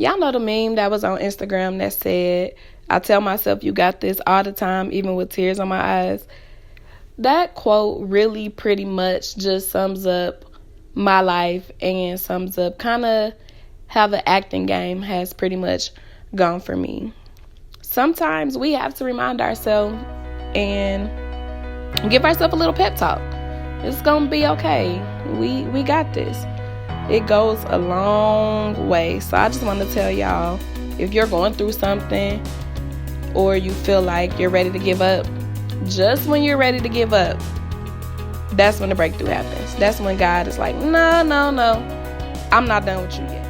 Y'all know the meme that was on Instagram that said, I tell myself you got this all the time, even with tears on my eyes. That quote really pretty much just sums up my life and sums up kind of how the acting game has pretty much gone for me. Sometimes we have to remind ourselves and give ourselves a little pep talk. It's gonna be okay. We got this. It goes a long way. So I just want to tell y'all, if you're going through something or you feel like you're ready to give up, just when you're ready to give up, that's when the breakthrough happens. That's when God is like, no, I'm not done with you yet.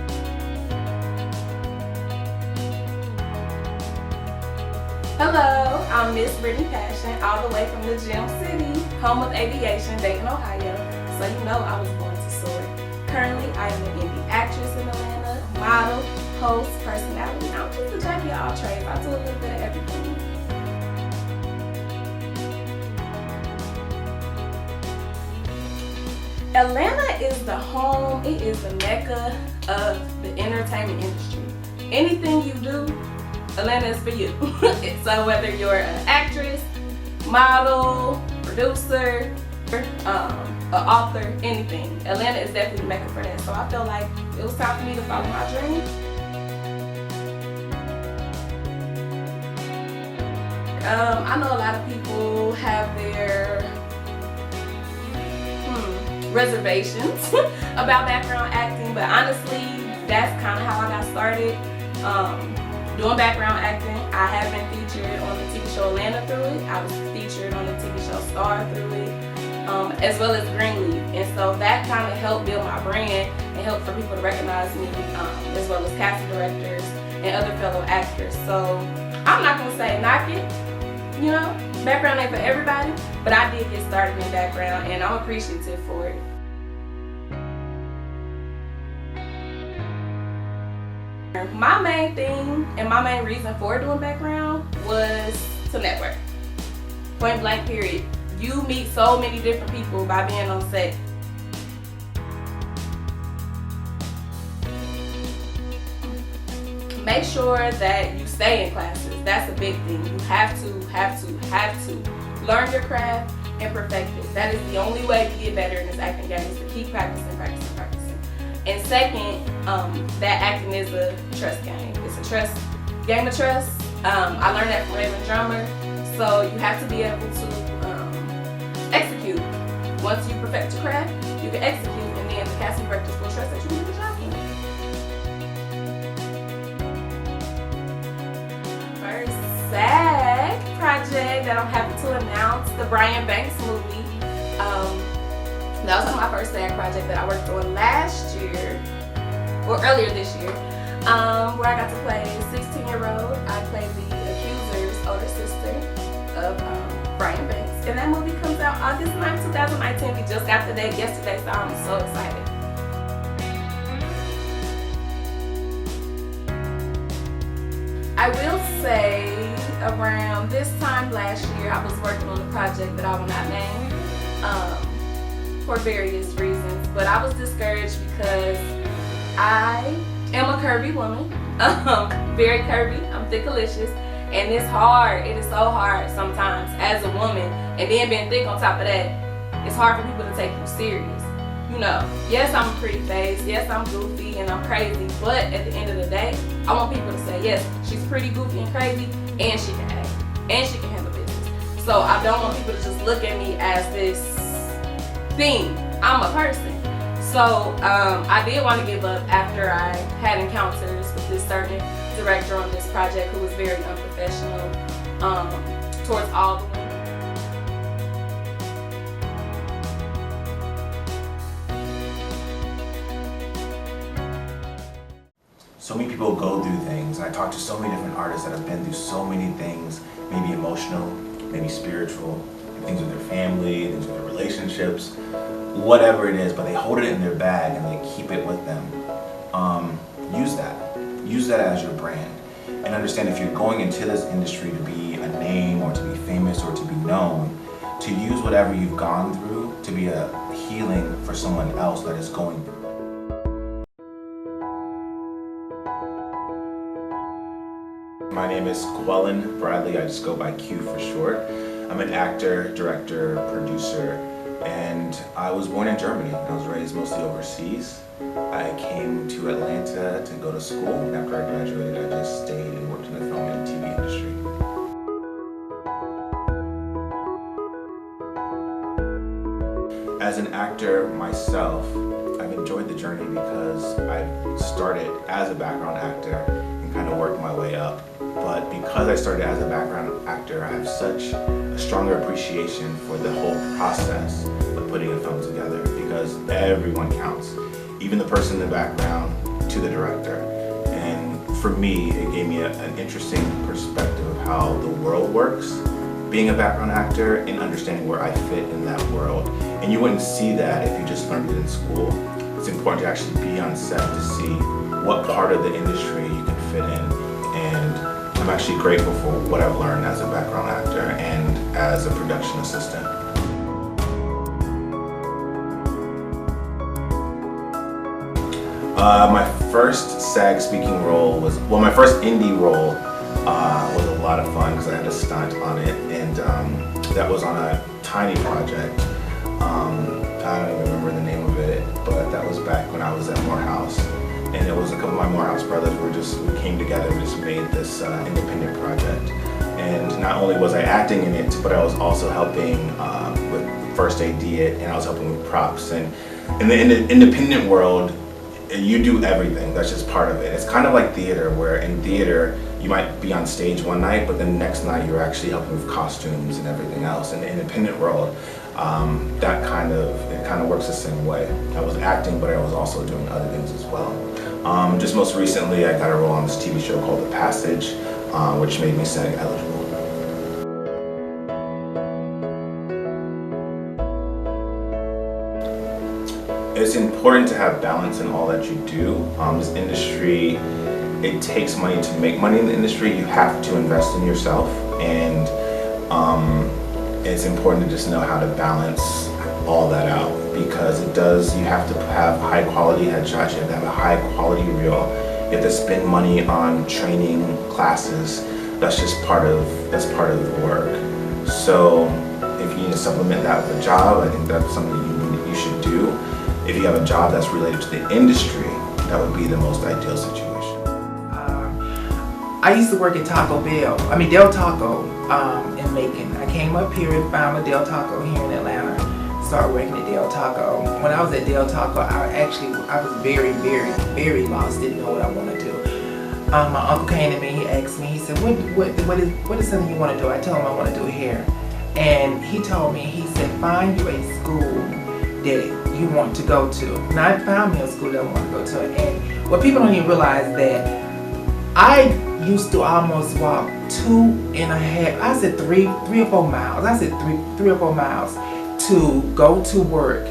Hello, I'm Miss Brittany Passion, all the way from the Gem City, home of aviation, Dayton, Ohio. So you know I was born to soar. Currently, I am an indie actress in Atlanta, model, host, personality. I'm just a jack of all trades. I do a little bit of everything. Atlanta is the home, it is the mecca of the entertainment industry. Anything you do, Atlanta is for you. So whether you're an actress, model, producer, an author, anything, Atlanta is definitely the mecca for that. So I feel like it was time for me to follow my dream. I know a lot of people have their reservations about background acting, but honestly, that's kind of how I got started. Doing background acting. I have been featured on the TV show Atlanta through it. I was featured on the TV show Star through it, as well as Greenleaf. And so that kind of helped build my brand and helped for people to recognize me, as well as casting directors and other fellow actors. So I'm not going to say knock it, you know, background ain't for everybody, but I did get started in background and I'm appreciative for it. My main thing and my main reason for doing background was to network. Point blank period. You meet so many different people by being on set. Make sure that you stay in classes. That's a big thing. You have to learn your craft and perfect it. That is the only way to get better in this acting game, is to keep practicing. And second, that acting is a trust game. It's a game of trust. I learned that from Rebranding. So you have to be able to execute. Once you perfect your craft, you can execute, and then the casting directors will trust that you can do the job for them. First SAG project that I'm happy to announce, the Brian Banks movie. That was my first SAG project that I worked on last year, or earlier this year, where I got to play a 16-year-old. I played the accuser's older sister of Brian Banks. And that movie comes out August 9, 2019. We just got the date yesterday, so I'm so excited. I will say around this time last year, I was working on a project that I will not name. For various reasons, but I was discouraged because I am a curvy woman, very curvy. I'm thickalicious, and it's hard. It is so hard sometimes as a woman, and then being thick on top of that, it's hard for people to take you serious. You know, yes, I'm a pretty face, yes, I'm goofy and I'm crazy, but at the end of the day, I want people to say, yes, she's pretty goofy and crazy, and she can act, and she can handle business. So I don't want people to just look at me as this thing. I'm a person. So I did want to give up after I had encounters with this certain director on this project who was very unprofessional towards all the women. So many people go through things. I talk to so many different artists that have been through so many things, maybe emotional, maybe spiritual, things with their family, things with their relationships, whatever it is, but they hold it in their bag and they keep it with them. Use that as your brand, and understand if you're going into this industry to be a name or to be famous or to be known, to use whatever you've gone through to be a healing for someone else that is going through. My name is Quellen Bradley. I just go by Q for short. I'm an actor, director, producer, and I was born in Germany. I was raised mostly overseas. I came to Atlanta to go to school, and after I graduated, I just stayed and worked in the film and TV industry. As an actor myself, I've enjoyed the journey because I started as a background actor and kind of worked my way up. But because I started as a background actor, I have such a stronger appreciation for the whole process of putting a film together, because everyone counts, even the person in the background to the director. And for me, it gave me an interesting perspective of how the world works, being a background actor and understanding where I fit in that world. And you wouldn't see that if you just learned it in school. It's important to actually be on set to see what part of the industry you can fit in. And I'm actually grateful for what I've learned as a background actor and as a production assistant. My first SAG speaking role was, my first indie role was a lot of fun because I had a stunt on it, and that was on a tiny project. I don't even remember the name of it, but that was back when I was at Morehouse. And it was a couple of my Morehouse brothers, we came together and just made this independent project. And not only was I acting in it, but I was also helping with first AD it, and I was helping with props. And in the independent world, you do everything. That's just part of it. It's kind of like theater, where in theater, you might be on stage one night, but then the next night you're actually helping with costumes and everything else. In the independent world, it kind of works the same way. I was acting, but I was also doing other things as well. Just most recently, I got a role on this TV show called The Passage, which made me SAG eligible. It's important to have balance in all that you do. This industry, it takes money to make money in the industry. You have to invest in yourself, and it's important to just know how to balance all that out, because you have to have high quality headshots, you have to have a high quality reel, you have to spend money on training classes. That's just part of the work. So if you need to supplement that with a job, I think that's something you should do. If you have a job that's related to the industry, that would be the most ideal situation. I used to work at Del Taco in Macon. I came up here and found a Del Taco here in Atlanta. Started working at Del Taco. When I was at Del Taco, I was very, very, very lost. Didn't know what I wanted to do. My uncle came to me. He asked me. He said, "What is something you want to do?" I told him I want to do hair, and he told me. He said, "Find you a school that you want to go to." And I found me a school that I want to go to. And what people don't even realize that I used to almost walk 2.5, I said three or 4 miles. I said three or 4 miles to go to work.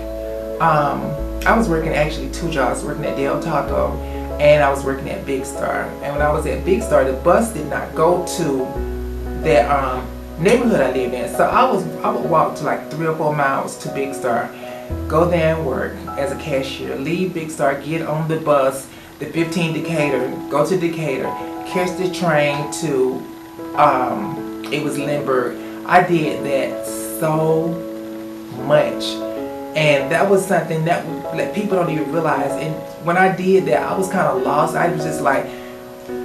I was working actually 2 jobs, working at Del Taco, and I was working at Big Star. And when I was at Big Star, the bus did not go to that neighborhood I lived in. So I would walk to like 3 or 4 miles to Big Star, go there and work as a cashier, leave Big Star, get on the bus, the 15 Decatur, go to Decatur, catch the train to, it was Lindbergh. I did that so much, and that was something that people don't even realize. And when I did that, I was kind of lost. I was just like,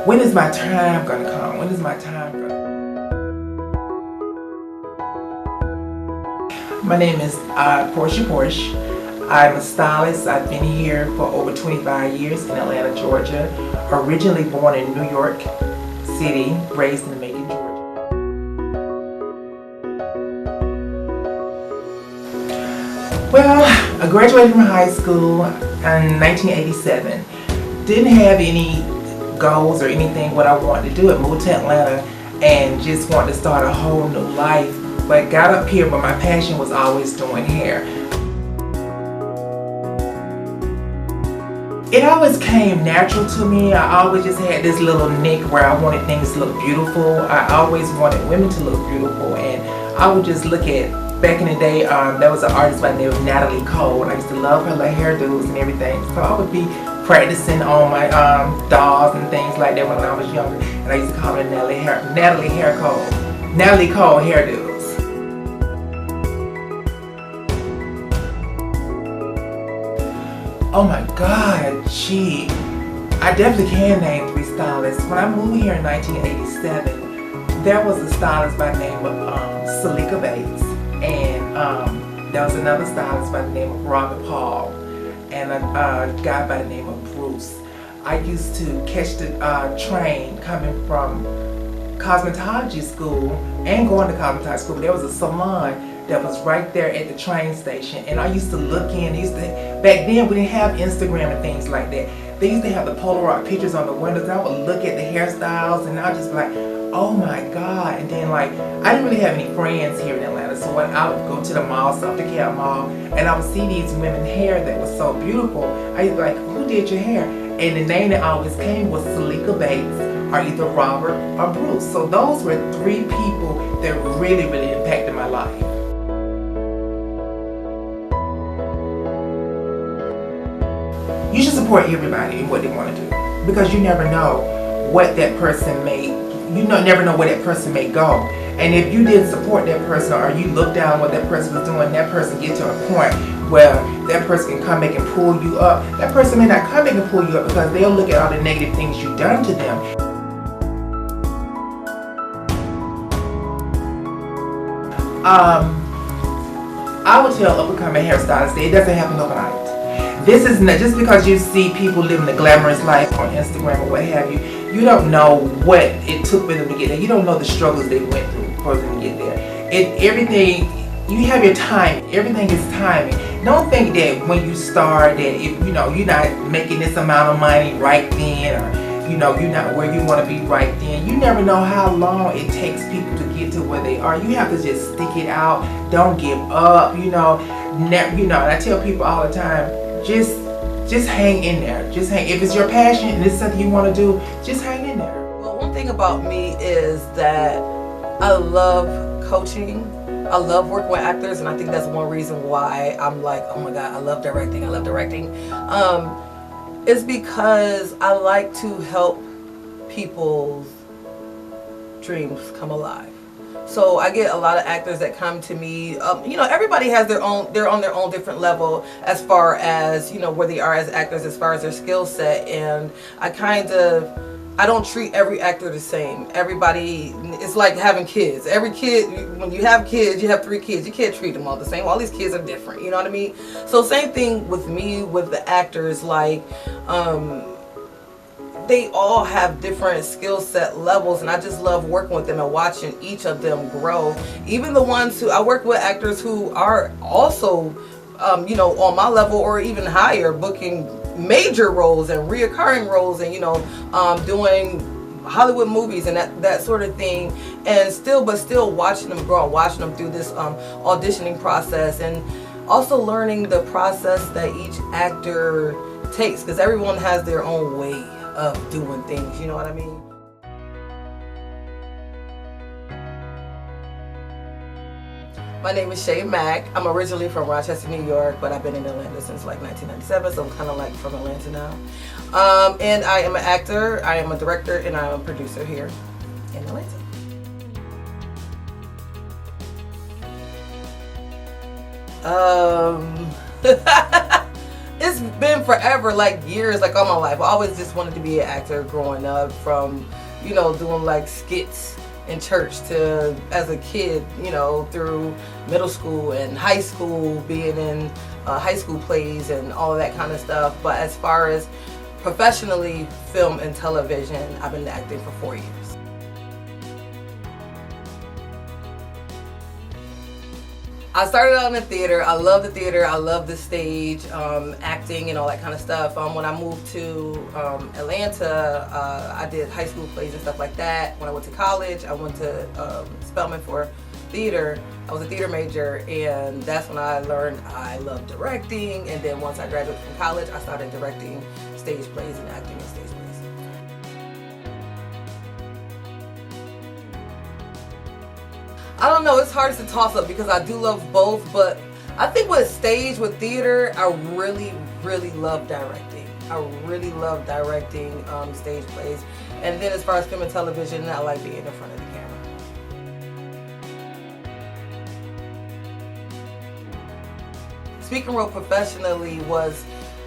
when is my time gonna come? When is my time gonna come? My name is Porsche. I'm a stylist. I've been here for over 25 years in Atlanta, Georgia. Originally born in New York City, raised in Macon, Georgia. Well, I graduated from high school in 1987. Didn't have any goals or anything what I wanted to do. I moved to Atlanta and just wanted to start a whole new life. But got up here, but my passion was always doing hair. It always came natural to me. I always just had this little nick where I wanted things to look beautiful. I always wanted women to look beautiful, and I would just look at, back in the day, there was an artist by the name of Natalie Cole, and I used to love her hairdos and everything. So I would be practicing on my dolls and things like that when I was younger. And I used to call her Natalie Cole hairdos. Oh my God, gee. I definitely can name 3 stylists. When I moved here in 1987, there was a stylist by the name of Salika Bates, and there was another stylist by the name of Robert Paul, and a guy by the name of Bruce. I used to catch the train coming from cosmetology school and going to cosmetology school. There was a salon that was right there at the train station, and I used to look in. Back then we didn't have Instagram and things like that. They used to have the Polaroid pictures on the windows, and I would look at the hairstyles, and I would just be like, oh my God. And then like, I didn't really have any friends here in Atlanta, so when I would go to the mall, South DeKalb Mall, and I would see these women hair that was so beautiful, I was like, who did your hair? And the name that always came was Salika Bates, or either Robert or Bruce. So those were 3 people that really, really impacted my life. You should support everybody in what they want to do, because you never know what that person may, never know where that person may go. And if you didn't support that person, or you look down what that person was doing, that person get to a point where that person can come back and pull you up. That person may not come back and pull you up because they'll look at all the negative things you've done to them. I would tell up and coming hairstylists that it doesn't happen overnight. This is not just because you see people living a glamorous life on Instagram or what have you. You don't know what it took for them to get there. You don't know the struggles they went through for them to get there. Everything, you have your time. Everything is timing. Don't think that when you start that if you're not making this amount of money right then, or you're not where you want to be right then. You never know how long it takes people to get to where they are. You have to just stick it out. Don't give up. And I tell people all the time, just hang in there. Just hang. If it's your passion and it's something you want to do, just hang in there. Well, one thing about me is that I love coaching. I love working with actors, and I think that's one reason why I'm like, oh my God, I love directing. It's because I like to help people's dreams come alive. So I get a lot of actors that come to me. Everybody has they're on their own different level as far as where they are as actors, as far as their skill set. And I don't treat every actor the same. Everybody, it's like having kids. Every kid, when you have kids, you have 3 kids. You can't treat them all the same. All these kids are different. You know what I mean? So same thing with me with the actors. Like, they all have different skill set levels, and I just love working with them and watching each of them grow. Even the ones who I work with, actors who are also on my level or even higher, booking major roles and reoccurring roles, and doing Hollywood movies and that sort of thing, and still watching them grow, watching them through this auditioning process, and also learning the process that each actor takes, because everyone has their own way of doing things, you know what I mean? My name is Shay Mack. I'm originally from Rochester, New York, but I've been in Atlanta since like 1997, so I'm kind of like from Atlanta now. And I am an actor, I am a director, and I am a producer here in Atlanta. It's been forever, like years, like all my life. I always just wanted to be an actor growing up, from, doing like skits in church to as a kid, through middle school and high school, being in high school plays and all of that kind of stuff. But as far as professionally, film and television, I've been acting for 4 years. I started out in the theater. I love the theater. I love the stage, acting and all that kind of stuff. When I moved to Atlanta, I did high school plays and stuff like that. When I went to college, I went to Spelman for theater. I was a theater major, and that's when I learned I love directing. And then once I graduated from college, I started directing stage plays and acting in stage plays. I don't know, it's hard to toss up because I do love both, but I think with stage, with theater, I really, really love directing. I really love directing stage plays. And then as far as film and television, I like being in front of the camera. Speaking role professionally was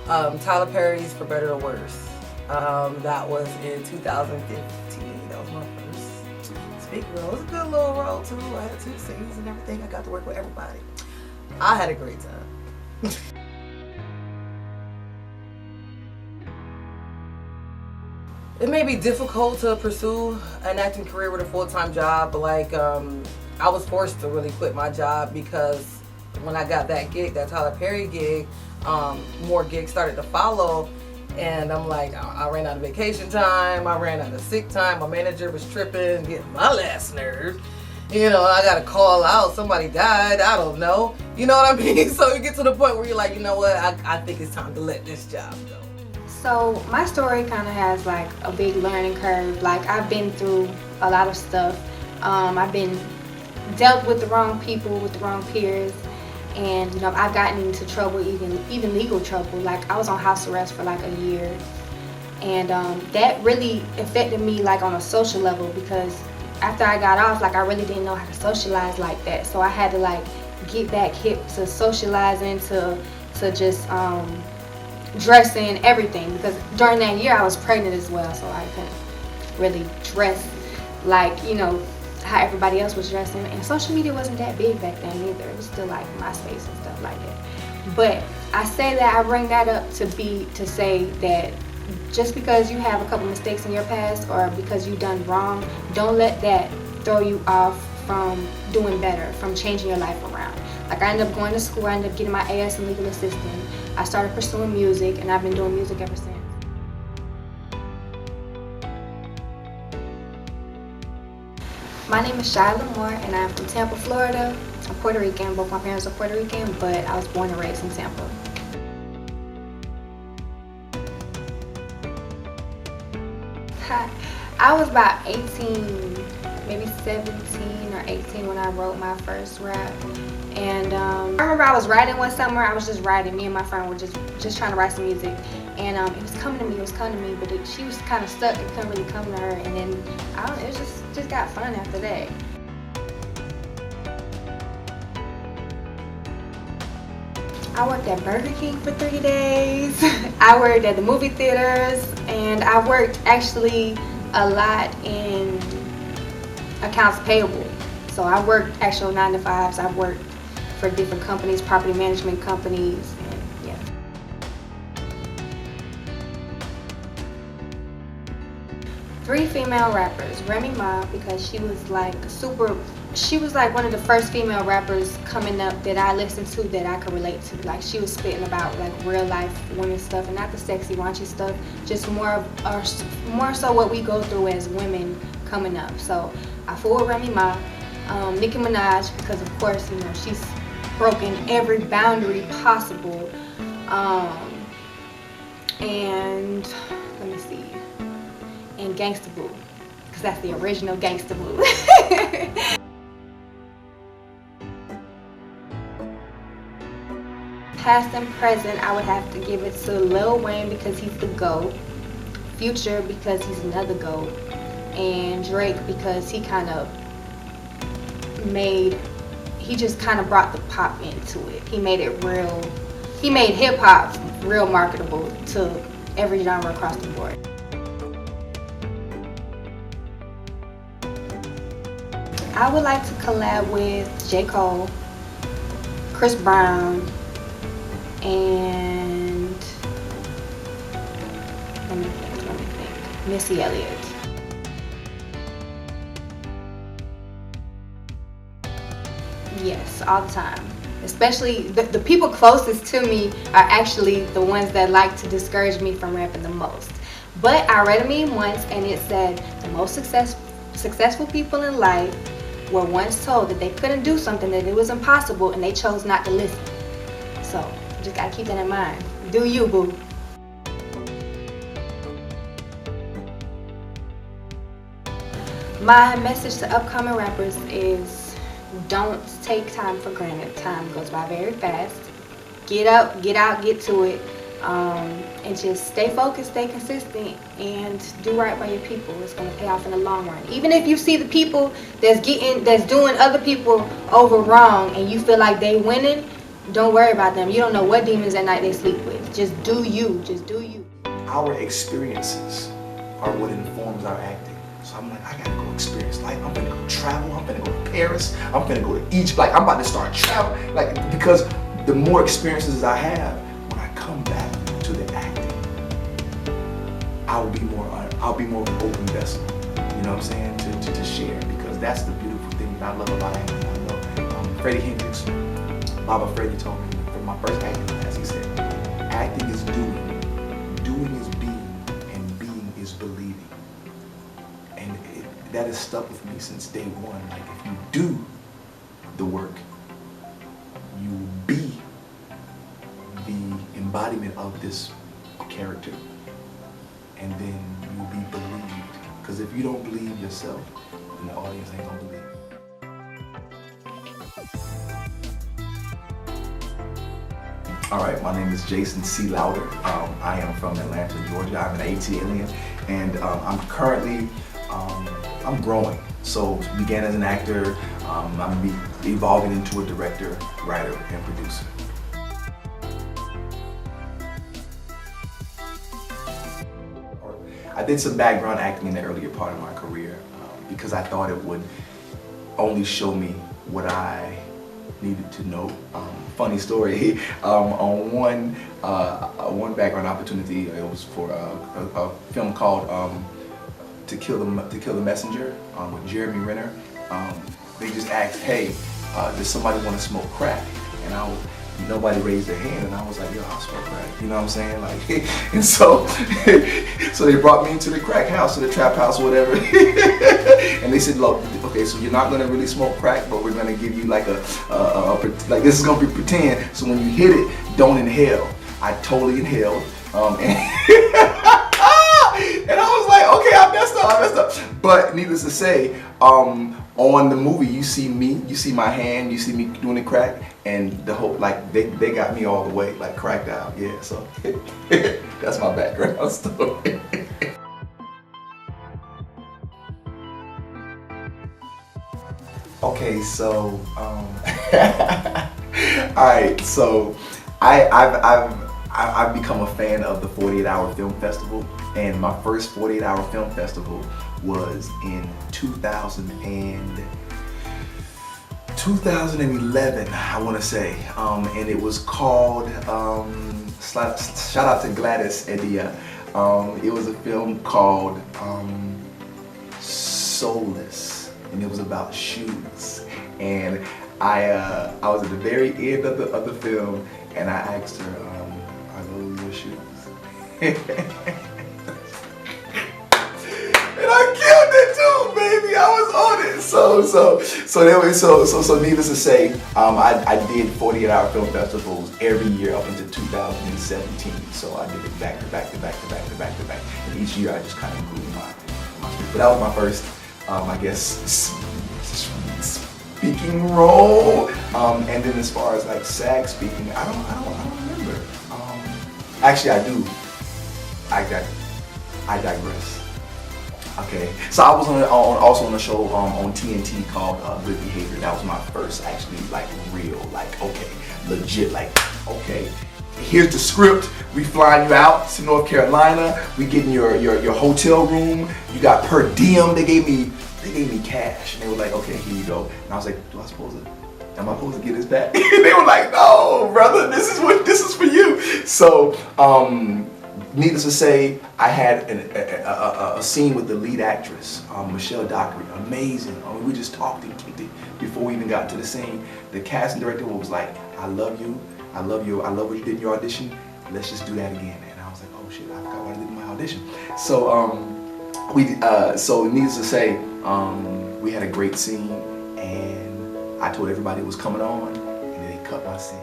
Tyler Perry's For Better or Worse. That was in 2015. That was my first speaking role. It was a good little role too. I had 2 scenes and everything. I got to work with everybody. I had a great time. It may be difficult to pursue an acting career with a full-time job, but like I was forced to really quit my job because when I got that gig, that Tyler Perry gig, more gigs started to follow, and I'm like, I ran out of vacation time, I ran out of sick time, my manager was tripping, getting my last nerve. You know, I got to call out, somebody died, I don't know. You know what I mean? So you get to the point where you're like, you know what, I think it's time to let this job go. So my story kind of has like a big learning curve. Like I've been through a lot of stuff. I've been dealt with the wrong people, with the wrong peers, and you know I've gotten into trouble, even legal trouble. Like I was on house arrest for like a year, and that really affected me like on a social level because after I got off, like I really didn't know how to socialize like that. So I had to like get back hip to socializing, to just dressing, everything, because during that year I was pregnant as well, so I couldn't really dress like, you know, how everybody else was dressing. And social media wasn't that big back then either. It was still like MySpace and stuff like that. But I say that, I bring that up to say that just because you have a couple mistakes in your past or because you've done wrong, don't let that throw you off from doing better, from changing your life around. Like I ended up going to school, I ended up getting my AS in legal assistant. I started pursuing music, and I've been doing music ever since. My name is Shyla Moore, and I'm from Tampa, Florida. I'm Puerto Rican. Both my parents are Puerto Rican, but I was born and raised in Tampa. I was about 18, maybe 17 or 18 when I wrote my first rap. And I remember I was writing one summer. I was just writing. Me and my friend were just trying to write some music, and it was coming to me. But she was kind of stuck. It couldn't really come to her. And then I don't know, it just got fun after that. I worked at Burger King for 3 days. I worked at the movie theaters, and I worked actually a lot in accounts payable. So I worked actual 9-to-5s. I worked for different companies, property management companies, and yeah. Three female rappers. Remy Ma, because she was like one of the first female rappers coming up that I listened to that I could relate to. Like she was spitting about like real life women stuff and not the sexy raunchy stuff, just more so what we go through as women coming up. So I fooled Remy Ma. Nicki Minaj, because of course, you know, she's broken every boundary possible. And let me see. And Gangsta Boo, because that's the original Gangsta Boo. Past and present, I would have to give it to Lil Wayne because he's the GOAT. Future because he's another GOAT. And Drake because he just kind of brought the pop into it. He made it real. He made hip hop real marketable to every genre across the board. I would like to collab with J. Cole, Chris Brown, and let me think, Missy Elliott. Yes, all the time. Especially the people closest to me are actually the ones that like to discourage me from rapping the most. But I read a meme once and it said the most successful people in life were once told that they couldn't do something, that it was impossible, and they chose not to listen. So you just gotta keep that in mind. Do you, boo. My message to upcoming rappers is don't take time for granted. Time goes by very fast. Get up, get out, get to it. and just stay focused, stay consistent, and do right by your people. It's gonna pay off in the long run. Even if you see the people that's doing other people over wrong, and you feel like they winning, don't worry about them. You don't know what demons at night they sleep with. Just do you. Just do you. Our experiences are what informs our acting. So I'm like, I gotta go experience life. I'm gonna go travel. I'm gonna go to Paris. I'm gonna go to Egypt. Like, I'm about to start traveling. Like, because the more experiences I have, when I come back to the acting, I'll be more of an open vessel. You know what I'm saying? To share, because that's the beautiful thing that I love about acting. I love Freddie Hendricks, Baba Freddie told me from my first acting class. He said, acting is doing is being, and being is believing. And that has stuck with me since day one. Like, if you do the work, you will be the embodiment of this character, and then you'll be believed. Because if you don't believe yourself, then the audience ain't gonna believe. All right, my name is Jason C. Louder. I am from Atlanta, Georgia. I'm an AT alien, and I'm currently, I'm growing. So began as an actor, I'm evolving into a director, writer, and producer. I did some background acting in the earlier part of my career because I thought it would only show me what I needed to know. Funny story, on one background opportunity, it was for a film called To Kill the Messenger with Jeremy Renner. They just asked, hey, does somebody want to smoke crack? And nobody raised their hand, and I was like, yo, I'll smoke crack. You know what I'm saying? Like, and so they brought me into the crack house, or the trap house, or whatever. And they said, look, okay, so you're not gonna really smoke crack, but we're gonna give you like like this is gonna be pretend. So when you hit it, don't inhale. I totally inhaled, and I was like, okay, I messed up. But needless to say, on the movie, you see me, you see my hand, you see me doing the crack, and the whole, like, they got me all the way, like, cracked out. Yeah, so that's my background story. Okay, so all right, so I've become a fan of the 48-Hour Film Festival, and my first 48-Hour Film Festival was in 2011, I want to say, and it was called, shout out to Gladys Edia, it was a film called Soulless, and it was about shoes, and I was at the very end of the film, and I asked her, are those your shoes? And I killed it too, baby. I was on it. So needless to say, I did 48-hour film festivals every year up into 2017. So I did it back to back. And each year I just kind of grew my but that was my first, I guess, speaking role. And then as far as like SAG speaking, I don't remember. Actually, I do. I digress. Okay, so I was also on a show on TNT called Good Behavior. That was my first actually like real, like, okay, legit, like, okay, here's the script. We flying you out to North Carolina. We getting your hotel room. You got per diem. They gave me cash, and they were like, okay, here you go. And I was like, am I supposed to get this back? They were like, no, brother, this is for you. So, needless to say, I had a scene with the lead actress, Michelle Dockery. Amazing. I mean, we just talked and kicked it before we even got to the scene. The casting director was like, I love you. I love what you did in your audition. Let's just do that again. And I was like, oh shit, I forgot what I did in my audition. So, so needless to say, we had a great scene, and I told everybody it was coming on, and then they cut my scene.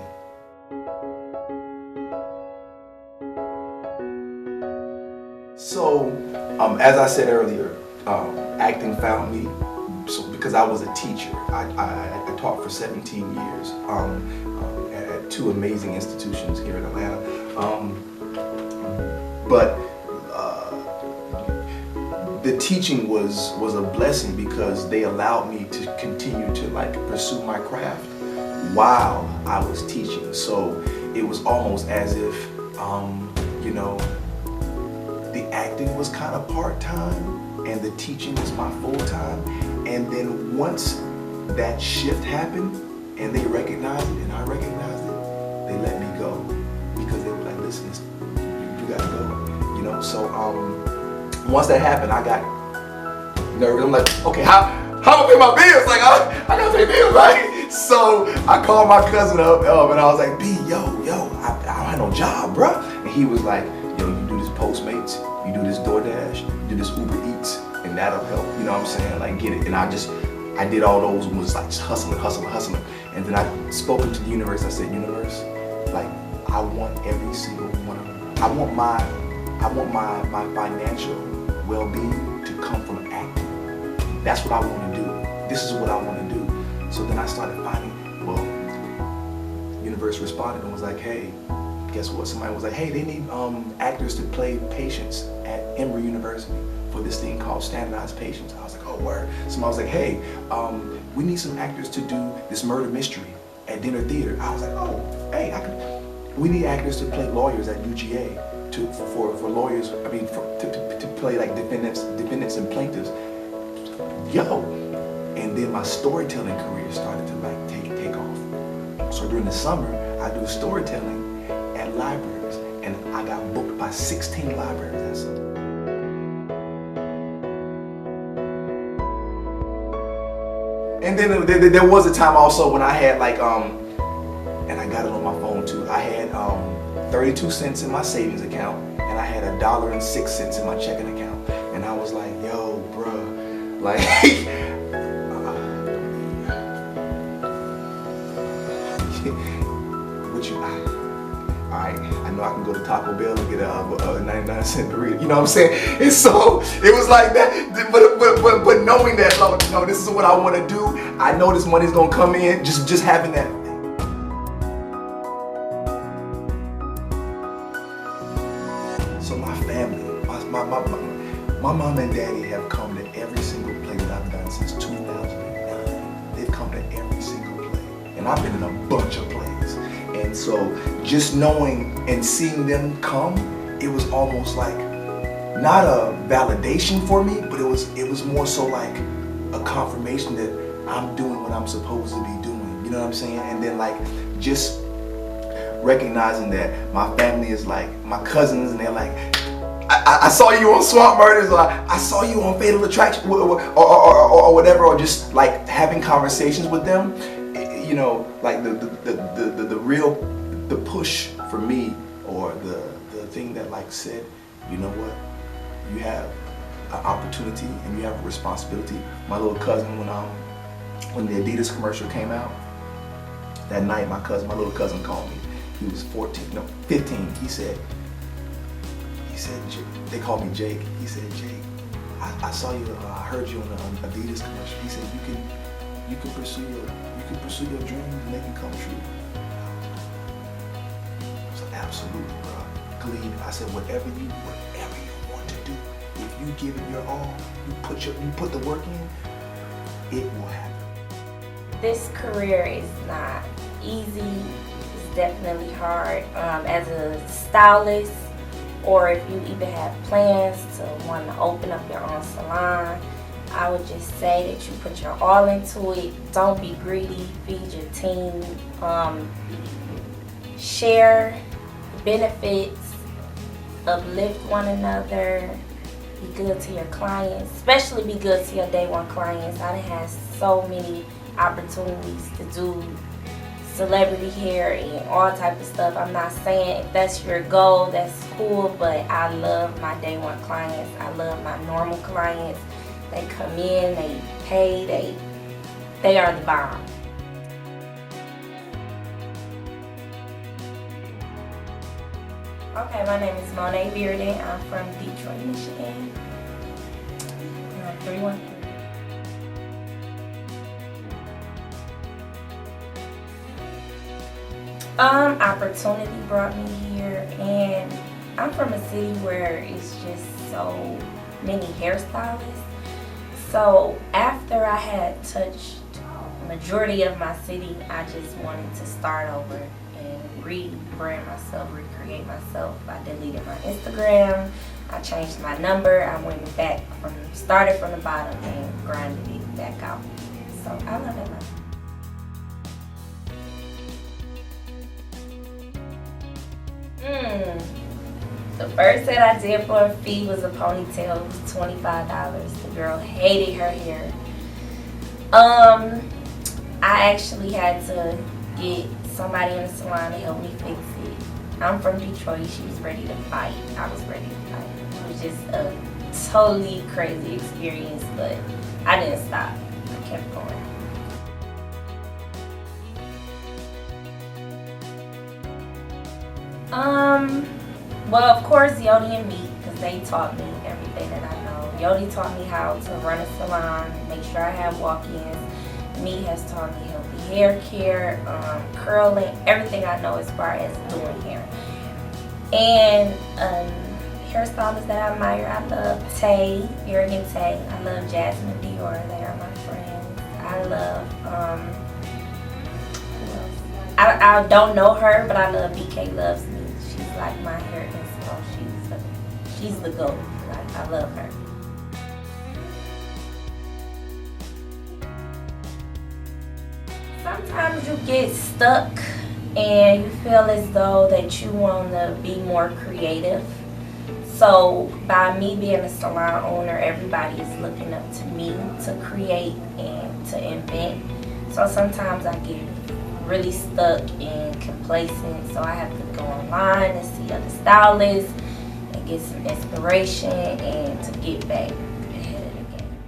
So, as I said earlier, acting found me because I was a teacher. I taught for 17 years at two amazing institutions here in Atlanta. But the teaching was a blessing because they allowed me to continue to like pursue my craft while I was teaching. So it was almost as if, you know, the acting was kind of part-time and the teaching was my full-time. And then once that shift happened and they recognized it and I recognized it, they let me go because they were like, listen, you gotta go, you know? So once that happened, I got nervous. I'm like, okay, how am I pay my bills? Like, I gotta pay bills, right? So I called my cousin up and I was like, B, yo, I don't have no job, bro. And he was like, yo, you do this Postmates, you do this DoorDash, you do this Uber Eats, and that'll help. You know what I'm saying? Like, get it. And I did all those and was like just hustling. And then I spoke into the universe. I said, universe, like, I want every single one of them. I want my financial well-being to come from acting. That's what I want to do. This is what I want to do. So then I started finding, well, universe responded and was like, hey, guess what? Somebody was like, hey, they need actors to play patients at Emory University for this thing called standardized patients. I was like, oh, word. Somebody was like, hey, we need some actors to do this murder mystery at Dinner Theater. I was like, oh, hey, we need actors to play lawyers at UGA. For lawyers, I mean, to play like defendants and plaintiffs. Yo, and then my storytelling career started to like take off. So during the summer, I do storytelling at libraries, and I got booked by 16 libraries that summer. And then there was a time also when I had like, and I got it on my phone too. I had 32 cents in my savings account, and I had $1.06 in my checking account. And I was like, yo, bruh, like, alright, I know I can go to Taco Bell and get a 99-cent burrito, you know what I'm saying? And so, it was like that, but knowing that, like, no, this is what I want to do, I know this money's gonna come in, just having that. So my family, my mom and daddy have come to every single play that I've done since 2009. They've come to every single play. And I've been in a bunch of plays. And so just knowing and seeing them come, it was almost like, not a validation for me, but it was more so like a confirmation that I'm doing what I'm supposed to be doing. You know what I'm saying? And then like, just recognizing that my family is like, my cousins, and they're like, I saw you on Swamp Murders, or I saw you on Fatal Attraction, or whatever, or just like having conversations with them, you know, like the real, the push for me, or the thing that like said, you know what, you have an opportunity and you have a responsibility. My little cousin, when the Adidas commercial came out, that night my little cousin called me. He was 15. He said, they called me Jake. He said, Jake, I saw you, I heard you on the Adidas commercial. He said, you can pursue your dreams and they can come true. I was like, absolutely, bro. Glee. I said, whatever you want to do, if you give it your all, you put the work in, it will happen. This career is not easy. Definitely hard. As a stylist, or if you even have plans to want to open up your own salon, I would just say that you put your all into it. Don't be greedy. Feed your team. Share benefits. Uplift one another. Be good to your clients. Especially be good to your day one clients. I done had so many opportunities to do celebrity hair and all type of stuff. I'm not saying if that's your goal, that's cool, but I love my day one clients. I love my normal clients. They come in, they pay, they are the bomb. Okay, my name is Monet Bearden. I'm from Detroit, Michigan. 313. Opportunity brought me here, and I'm from a city where it's just so many hairstylists. So after I had touched the majority of my city, I just wanted to start over and rebrand myself, recreate myself. I deleted my Instagram, I changed my number, I went back started from the bottom and grinded it back out. So I love it. The first set I did for a fee was a ponytail. It was $25. The girl hated her hair. I actually had to get somebody in the salon to help me fix it. I'm from Detroit. She was ready to fight. I was ready to fight. It was just a totally crazy experience, but I didn't stop. I kept going. Well, of course, Yodi and me, because they taught me everything that I know. Yodi taught me how to run a salon, make sure I have walk-ins. Me has taught me healthy hair care, curling, everything I know as far as doing hair. And hairstylists that I admire, I love Tay, Arrogant Tay. I love Jasmine Dior, they are my friends. I love, who else? I don't know her, but I love BK Loves Me. She's like my hair inspo. She's the GOAT. Like, I love her. Sometimes you get stuck and you feel as though that you want to be more creative. So by me being a salon owner, everybody is looking up to me to create and to invent. So sometimes I get really stuck and complacent, so I have to go online and see other stylists and get some inspiration and to get back ahead of the game.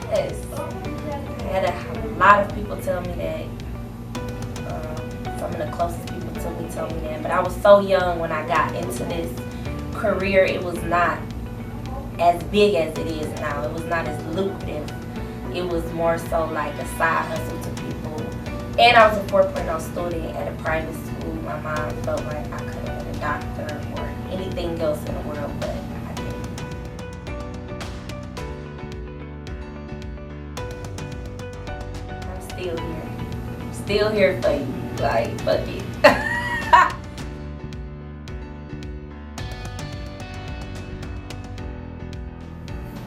Yes, I had a lot of people tell me that. Some of the closest people to me told me that, but I was so young when I got into this career. It was not as big as it is now. It was not as lucrative. It was more so like a side hustle to people. And I was a 4.0 student at a private school. My mom felt like I could have been a doctor or anything else in the world, but I didn't. I'm still here. Still here for you. Like, fuck it.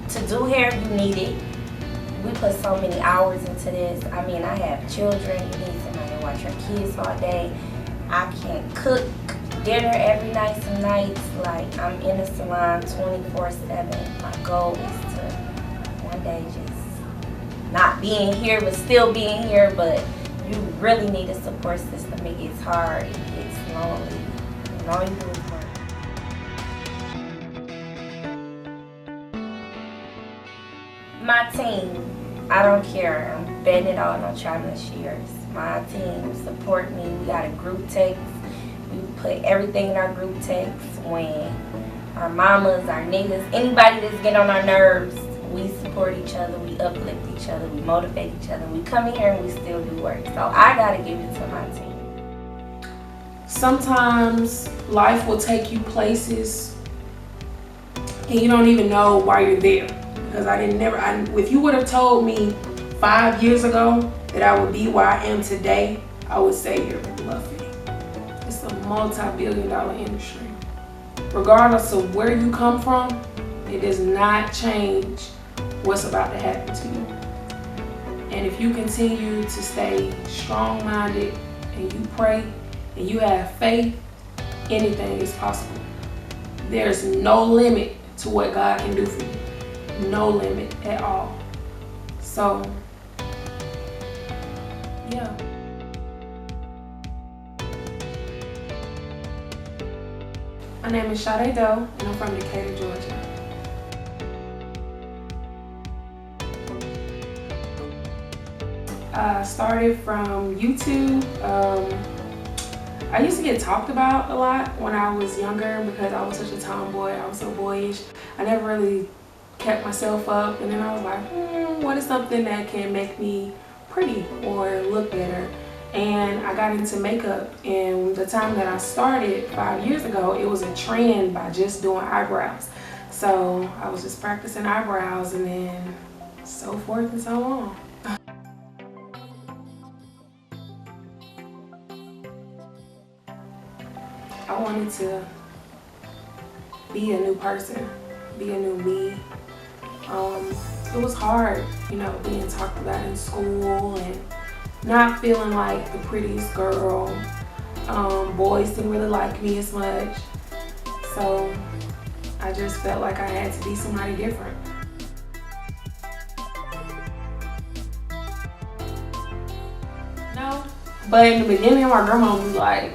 To do hair, you need it. We put so many hours into this. I mean, I have children. You need somebody to watch your kids all day. I can't cook dinner every night some nights. Like, I'm in the salon 24/7. My goal is to one day just not being here, but still being here. But you really need a support system. It gets hard. It gets lonely. And all you do is work. My team, I don't care. I'm betting it all on China Shears. My team support me. We got a group text. We put everything in our group text. When our mamas, our niggas, anybody that's getting on our nerves, we support each other. We uplift each other. We motivate each other. We come in here and we still do work. So I gotta give it to my team. Sometimes life will take you places and you don't even know why you're there. Because if you would have told me 5 years ago that I would be where I am today, I would say you're bluffing. It's a multi-billion-dollar industry. Regardless of where you come from, it does not change what's about to happen to you. And if you continue to stay strong-minded and you pray and you have faith, anything is possible. There's no limit to what God can do for you. No limit at all. So, yeah. My name is Sade Doe, and I'm from Decatur, Georgia. I started from YouTube. I used to get talked about a lot when I was younger because I was such a tomboy. I was so boyish. I never really kept myself up, and then I was like, what is something that can make me pretty or look better? and I got into makeup. And the time that I started 5 years ago, it was a trend by just doing eyebrows. So I was just practicing eyebrows and then so forth and so on. I wanted to be a new person, be a new me. It was hard, you know, being talked about in school and not feeling like the prettiest girl. Boys didn't really like me as much. So I just felt like I had to be somebody different. No, but in the beginning, my grandma was like,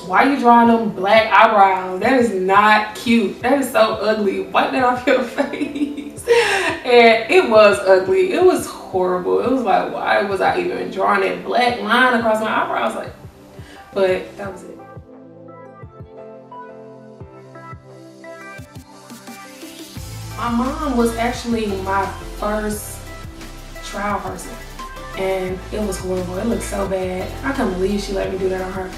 why are you drawing them black eyebrows? That is not cute. That is so ugly. Wipe that off your face. And it was ugly. It was horrible. It was like, why was I even drawing that black line across my eyebrows? Like, but that was it. My mom was actually my first trial person. And it was horrible. It looked so bad. I can't believe she let me do that on her.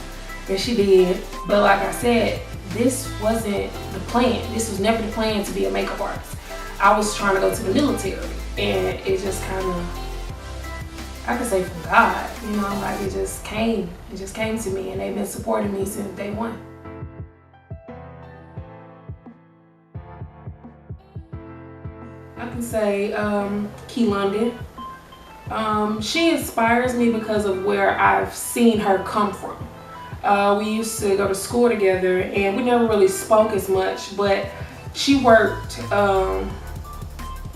And she did. But like I said, this wasn't the plan. This was never the plan to be a makeup artist. I was trying to go to the military. And it just kind of, I could say from God, you know, like it just came. It just came to me, and they've been supporting me since day one. I can say Key London. She inspires me because of where I've seen her come from. We used to go to school together, and we never really spoke as much, but she worked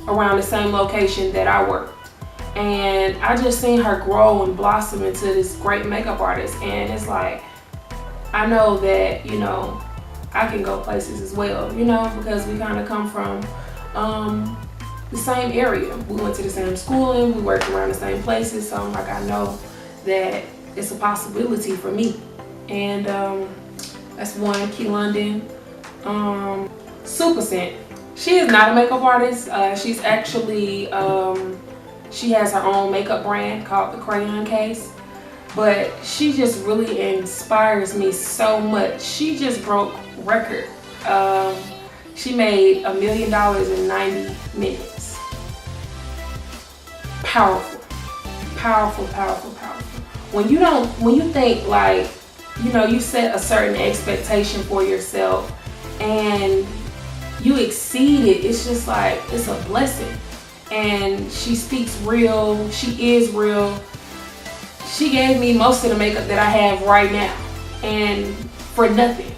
around the same location that I worked. And I just seen her grow and blossom into this great makeup artist. And it's like, I know that, you know, I can go places as well, you know, because we kind of come from the same area. We went to the same schooling, we worked around the same places. So I'm like, I know that it's a possibility for me. And that's one. Key London. Super Scent. She is not a makeup artist. She's actually, she has her own makeup brand called The Crayon Case. But she just really inspires me so much. She just broke record. She made $1 million in 90 minutes. Powerful. Powerful, powerful, powerful. When you think like, you know, you set a certain expectation for yourself and you exceed it, it's just like, it's a blessing. And she speaks real, she is real. She gave me most of the makeup that I have right now, and for nothing.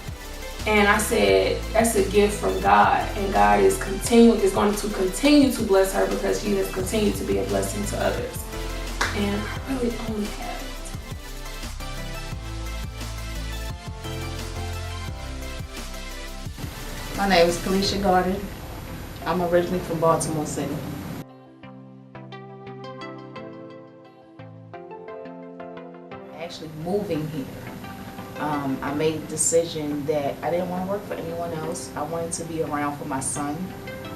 And I said, that's a gift from God, and God is going to continue to bless her because she has continued to be a blessing to others. And I really only have it. My name is Kalisha Garden. I'm originally from Baltimore City. Actually moving here, I made a decision that I didn't want to work for anyone else. I wanted to be around for my son,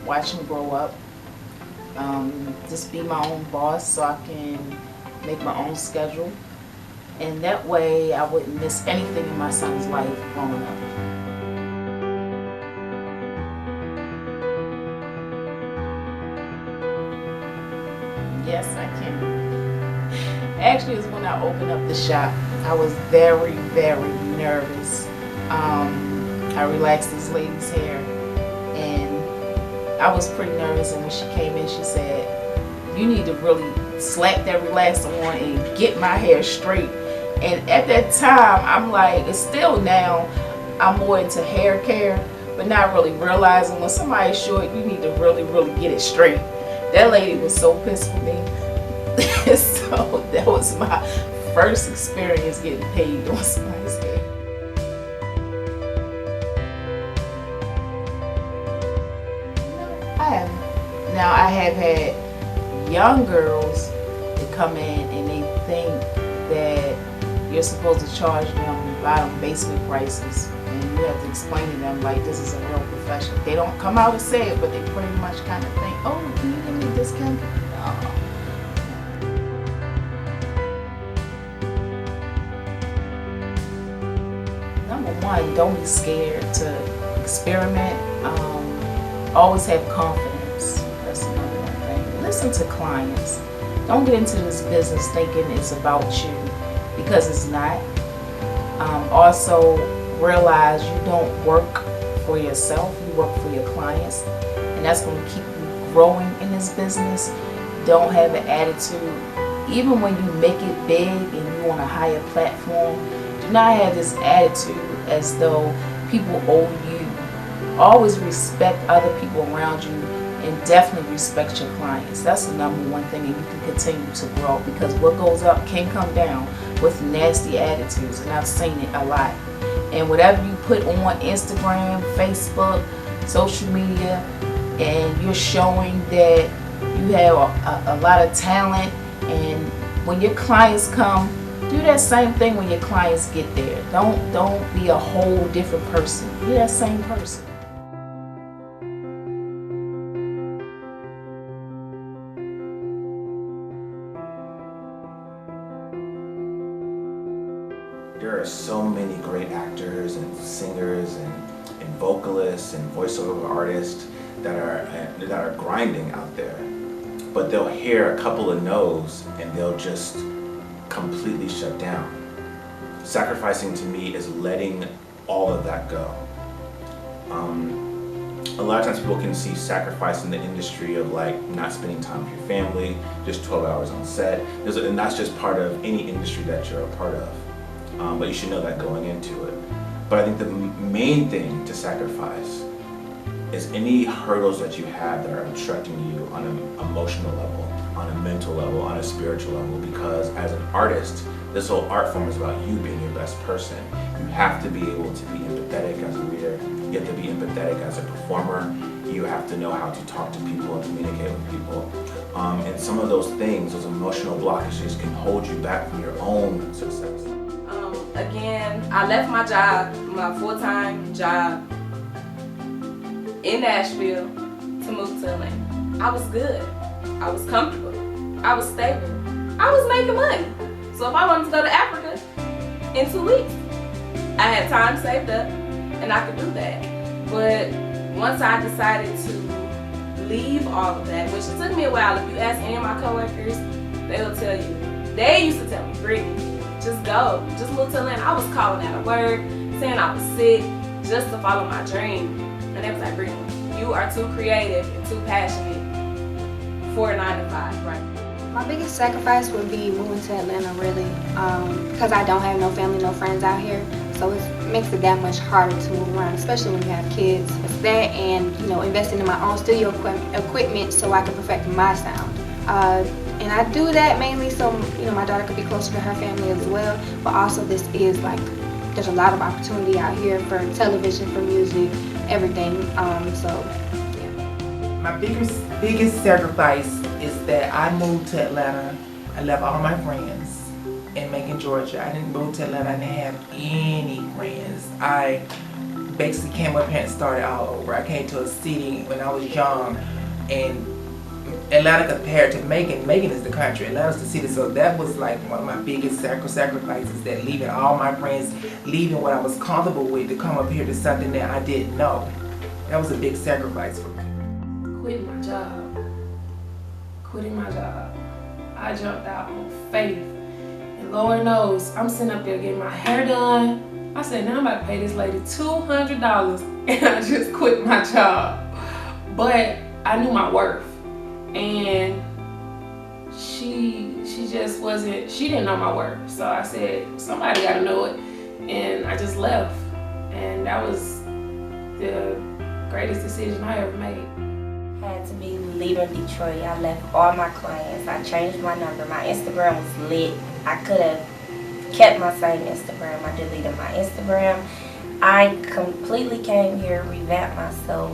watch him grow up, just be my own boss so I can make my own schedule. And that way I wouldn't miss anything in my son's life growing up. Yes, I can. Actually, it was when I opened up the shop. I was very, very nervous. I relaxed this lady's hair, and I was pretty nervous. And when she came in, she said, "You need to really slap that relaxer on and get my hair straight." And at that time, I'm like, it's still now, I'm more into hair care, but not really realizing when somebody's short, you need to really, really get it straight. That lady was so pissed for me. So that was my first experience getting paid on somebody's hair. I haven't. Now I have had young girls that come in and they think that you're supposed to charge them bottom basement prices, and you have to explain to them like this is a real profession. They don't come out and say it, but they pretty much kind of think, oh, can you give me a discount? No. one, don't be scared to experiment. Always have confidence. That's another one thing. Listen to clients. Don't get into this business thinking it's about you, because it's not. Also realize you don't work for yourself, you work for your clients, and that's going to keep you growing in this business. Don't have an attitude. Even when you make it big and you on a higher platform, do not have this attitude as though people owe you. Always respect other people around you, and definitely respect your clients. That's the number one thing, and you can continue to grow, because what goes up can come down with nasty attitudes, and I've seen it a lot. And whatever you put on Instagram, Facebook, social media, and you're showing that you have a lot of talent, and when your clients come, do that same thing when your clients get there. Don't be a whole different person. Be that same person. There are so many great actors and singers and vocalists and voiceover artists that are grinding out there, but they'll hear a couple of no's and they'll just completely shut down. Sacrificing to me is letting all of that go. A lot of times people can see sacrifice in the industry of like not spending time with your family, just 12 hours on set, and that's just part of any industry that you're a part of. But you should know that going into it. But I think the main thing to sacrifice is any hurdles that you have that are obstructing you on an emotional level, on a mental level, on a spiritual level, because as an artist, this whole art form is about you being your best person. You have to be able to be empathetic as a reader. You have to be empathetic as a performer. You have to know how to talk to people and communicate with people. And some of those things, those emotional blockages, can hold you back from your own success. Again, I left my job, my full-time job in Nashville to move to Atlanta. I was good. I was comfortable. I was stable. I was making money. So if I wanted to go to Africa in 2 weeks, I had time saved up and I could do that. But once I decided to leave all of that, which it took me a while, if you ask any of my coworkers, they'll tell you. They used to tell me, Brittany, just go, just move to Atlanta. I was calling out of work, saying I was sick, just to follow my dream. And they was like, Brittany, you are too creative and too passionate for a 9 to 5 right now. My biggest sacrifice would be moving to Atlanta, really, because I don't have no family, no friends out here. So it makes it that much harder to move around, especially when you have kids. It's that and, investing in my own studio equipment so I can perfect my sound. And I do that mainly so, my daughter could be closer to her family as well. But also this is there's a lot of opportunity out here for television, for music, everything. My biggest sacrifice is that I moved to Atlanta. I left all my friends in Macon, Georgia. I didn't move to Atlanta. I didn't have any friends. I basically came up here and started all over. I came to a city when I was young, and Atlanta compared to Macon is the country, Atlanta's the city. So that was like one of my biggest sacrifices, that leaving all my friends, leaving what I was comfortable with to come up here to something that I didn't know. That was a big sacrifice for me. Quitting my job. I jumped out on faith. And Lord knows, I'm sitting up there getting my hair done. I said, now I'm about to pay this lady $200, and I just quit my job. But I knew my worth. And she just wasn't, she didn't know my worth. So I said, somebody gotta know it. And I just left. And that was the greatest decision I ever made. Had to be leaving Detroit. I left all my clients. I changed my number. My Instagram was lit. I could have kept my same Instagram. I deleted my Instagram. I completely came here, revamped myself.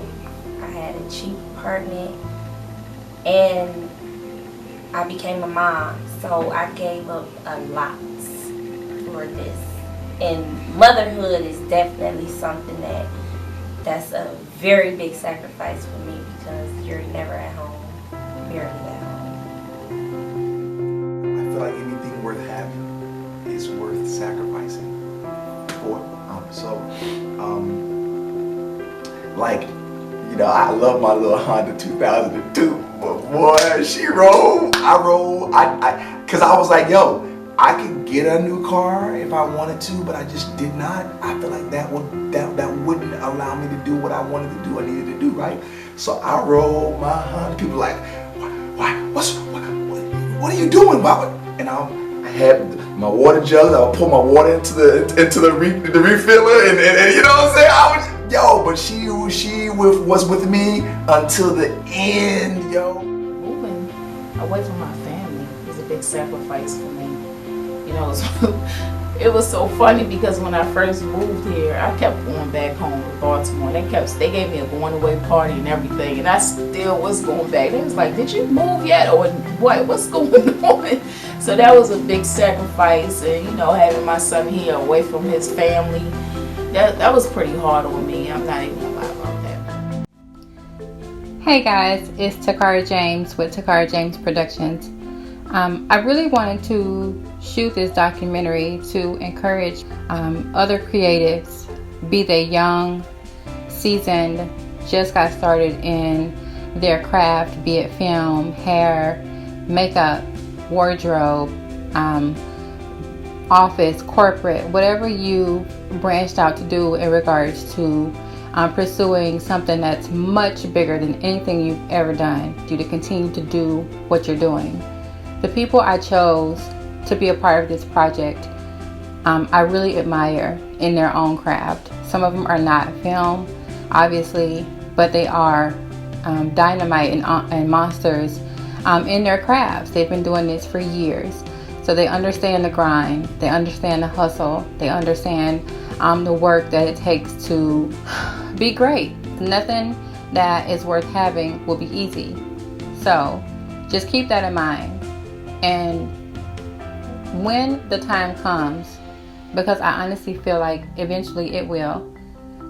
I had a cheap apartment. And I became a mom, so I gave up a lot for this. And motherhood is definitely something that's a very big sacrifice for me, because you're never at home, barely at home. I feel like anything worth having is worth sacrificing for. So, like, you know, I love my little Honda 2002, but boy, she rolled, I rolled, cause I was like, yo, I could get a new car if I wanted to, but I just did not. I feel like that wouldn't allow me to do what I wanted to do, I needed to do, right? So I rolled my Honda. People like, what are you doing? And I had my water jug. I would pour my water into the refiller, and you know what I'm saying? But she was with me until the end, yo. Moving away from my family was a big sacrifice for me. You know, it was so funny because when I first moved here, I kept going back home to Baltimore. They gave me a going away party and everything, and I still was going back. They was like, "Did you move yet, or what? What's going on?" So that was a big sacrifice, and you know, having my son here away from his family, that was pretty hard on me. I'm not even gonna lie about that. Hey guys, it's Toccarra James with Toccarra James Productions. I really wanted to shoot this documentary to encourage other creatives, be they young, seasoned, just got started in their craft, be it film, hair, makeup, wardrobe, office, corporate, whatever you branched out to do in regards to pursuing something that's much bigger than anything you've ever done, you to continue to do what you're doing. The people I chose to be a part of this project, I really admire in their own craft. Some of them are not film, obviously, but they are dynamite and monsters in their crafts. They've been doing this for years. So they understand the grind, they understand the hustle, they understand the work that it takes to be great. Nothing that is worth having will be easy. So just keep that in mind. And when the time comes, because I honestly feel like eventually it will,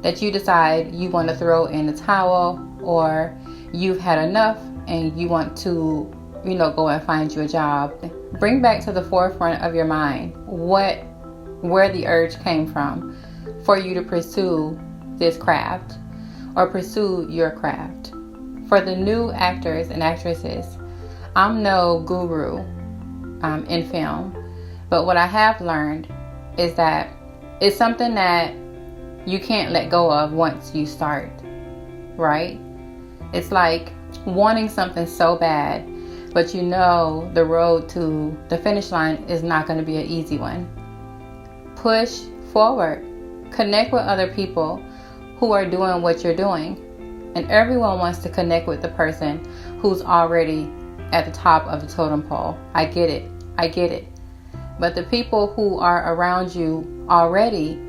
that you decide you want to throw in the towel, or you've had enough and you want to, go and find you a job, bring back to the forefront of your mind where the urge came from for you to pursue this craft or pursue your craft. For the new actors and actresses, I'm no guru in film, but what I have learned is that it's something that you can't let go of once you start, right? It's like wanting something so bad, but the road to the finish line is not going to be an easy one. Push forward. Connect with other people who are doing what you're doing. And everyone wants to connect with the person who's already at the top of the totem pole. I get it. But the people who are around you already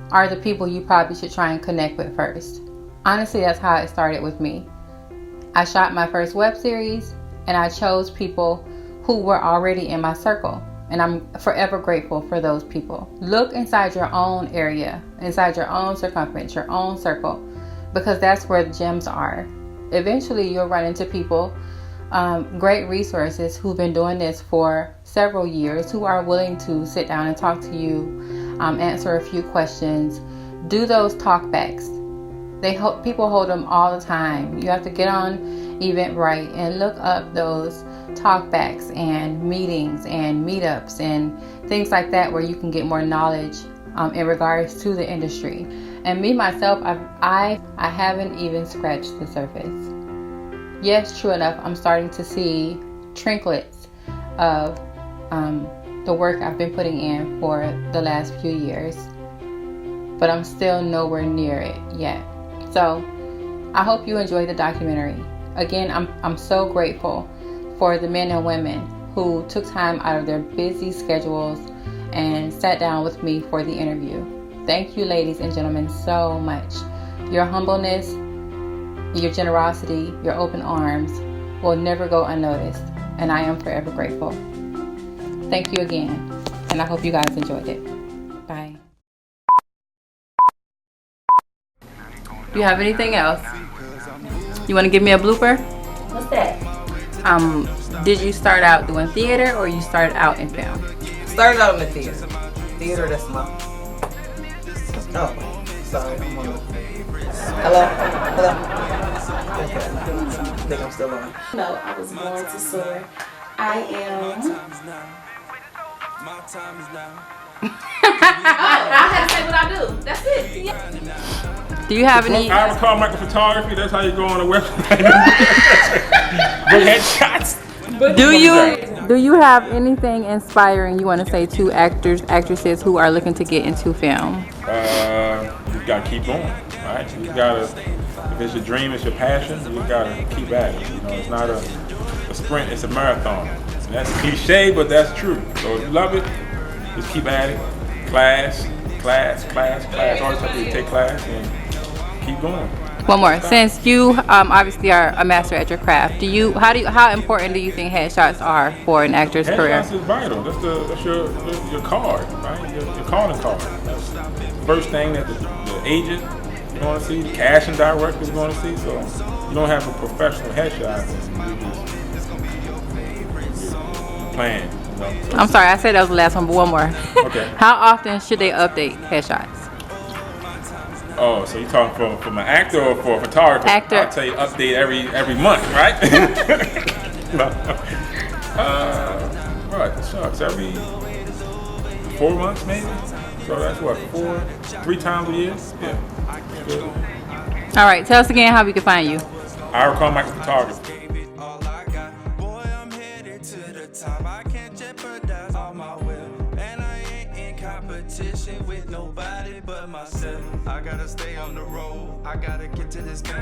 are the people you probably should try and connect with first. Honestly, that's how it started with me. I shot my first web series, and I chose people who were already in my circle. And I'm forever grateful for those people. Look inside your own area, inside your own circumference, your own circle, because that's where the gems are. Eventually, you'll run into people, great resources who've been doing this for several years, who are willing to sit down and talk to you, answer a few questions, do those talkbacks. People hold them all the time. You have to get on Eventbrite and look up those talkbacks and meetings and meetups and things like that, where you can get more knowledge in regards to the industry. And me myself, I haven't even scratched the surface. Yes, true enough, I'm starting to see trinklets of the work I've been putting in for the last few years, but I'm still nowhere near it yet. So I hope you enjoy the documentary. Again, I'm so grateful for the men and women who took time out of their busy schedules and sat down with me for the interview. Thank you, ladies and gentlemen, so much. Your humbleness, your generosity, your open arms will never go unnoticed, and I am forever grateful. Thank you again, and I hope you guys enjoyed it. Bye. Do you have anything else? You want to give me a blooper? What's that? Did you start out doing theater, or you started out in film? Started out in the theater. That's my Oh, sorry. I'm on. Hello? Hello? Okay. I think I'm still on. No, I was born to soar. I am. I had to say what I do. That's it. Yeah. Do you have any? I would call Michael Photography. That's how you go on the website. Book headshots. Do you have anything inspiring you want to say to actors, actresses who are looking to get into film? You gotta keep going, right? You gotta, if it's your dream, it's your passion, you gotta keep at it. You know, it's not a sprint, it's a marathon. And that's cliche, but that's true. So if you love it, just keep at it. Class. Always have to take class and keep going. One more. Since you obviously are a master at your craft, how important do you think headshots are for an actor's career? Headshots is vital. That's your card, right? Your calling card. That's the first thing that the agent is going to see, the casting director is going to see. So you don't have a professional headshot. You're playing. You know? So, I'm sorry, I said that was the last one, but one more. Okay. How often should they update headshots? Oh, so you talking from an actor or for a photographer? Actor. I'll tell you update every month, right? What? Shucks, every 4 months maybe. So that's what, 3 times a year? Yeah. Good. All right, tell us again how we can find you. I recall Michael Photography. With nobody but myself. I gotta stay on the road. I gotta get to this game.